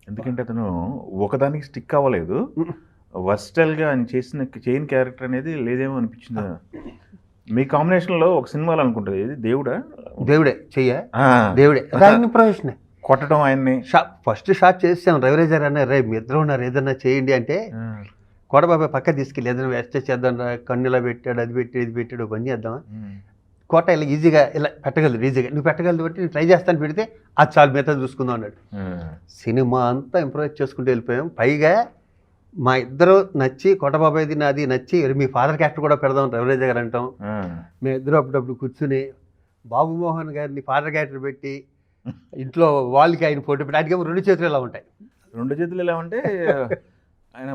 ఎందుకంటే అతను ఒకదానికి స్టిక్ అవ్వలేదు. వర్స్టైల్‌గా ఆయన చేయని క్యారెక్టర్ అనేది లేదేమో అనిపించింది. మీ కాంబినేషన్‌లో ఒక సినిమాలో అనుకుంటది. ఏది దేవుడా? దేవుడే ఆ! దేవుడే ఆయన ప్రొఫెషనే. కొట్టడం ఆయన్ని. ఫస్ట్ షాట్ చేసాం. రవిరాజ గారు అన్నారు, రే మీ ఇద్దరు ఉన్నారు ఏదన్నా చేయండి అంటే, కోటబాబాయ్ పక్క తీసుకెళ్ళి ఏదైనా వేస్ట్ చేద్దాం రా, కన్నులా పెట్టాడు, అది పెట్టి ఇది పెట్టాడు, పని చేద్దాం. కోట ఇలా ఈజీగా ఇలా పెట్టగలదు, ఈజీగా నువ్వు పెట్టగలదు బట్టి నేను ట్రై చేస్తాను పెడితే అది చాలు మిగతా చూసుకుందాం అన్నాడు. సినిమా అంతా ఇంప్రూవైజ్ చేసుకుంటూ వెళ్ళిపోయాం. పైగా మా ఇద్దరు నచ్చి, కోటబాబాయ్ది నాది నచ్చి, మీ ఫాదర్ క్యారెక్టర్ కూడా పెడదాం రవిరాజ గారు అంటాం. మేము ఇద్దరు అప్పుడప్పుడు కూర్చుని బాబు మోహన్ గారిని ఫాదర్ క్యారెక్టర్ పెట్టి ఇంట్లో వాళ్ళకి ఆయన ఫోటో పెట్టి, ఆయనకి 2 చేతులు ఇలా ఉంటాయి. 2 చేతులు ఎలా ఉంటే ఆయన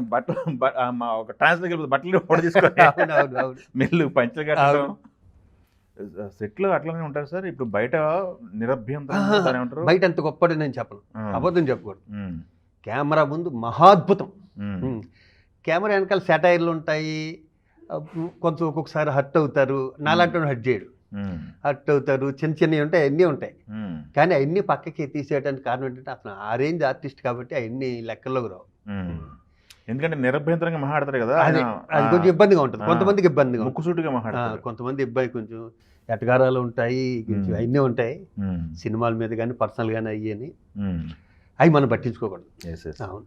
ఒక ట్రాన్స్‌లోకి బట్టలు ఫోటో తీసుకొని మిల్లు పంచలు కట్టడం. సెట్‌లో అట్లానే ఉంటారు సార్. ఇప్పుడు బయట నిరభ్యంతరంగా ఏమంటారు? బయట అంత గొప్పది నేను చెప్పను, అబద్ధం చెప్పకూడదు. కెమెరా ముందు మహాద్భుతం. కెమెరా వెనకాల సెటైర్లు ఉంటాయి, కొంచెం ఒక్కొక్కసారి హర్ట్ అవుతారు. నాలాంటి హర్ట్ చేయడు, హర్ట్ అవుతారు, చిన్న చిన్నవి ఉంటాయి, అన్నీ ఉంటాయి. కానీ అవన్నీ పక్కకి తీసేయడానికి కారణం ఏంటంటే అతను ఆ రేంజ్ ఆర్టిస్ట్ కాబట్టి అవన్నీ లెక్కల్లోకి రావు. ఎందుకంటే నిరభ్యంతరంగా మాట్లాడతారు కదా, అది కొంచెం ఇబ్బందిగా ఉంటుంది. కొంతమందికి ఇబ్బందిగా ముక్కుసూటిగా మాట్లాడతారు. కొంతమంది ఇబ్బంది, కొంచెం ఎటగారాలు ఉంటాయి, కొంచెం అవన్నీ ఉంటాయి. సినిమాల మీద కానీ పర్సనల్ కానీ అయ్యి అని అవి మనం పట్టించుకోకూడదు. అవును.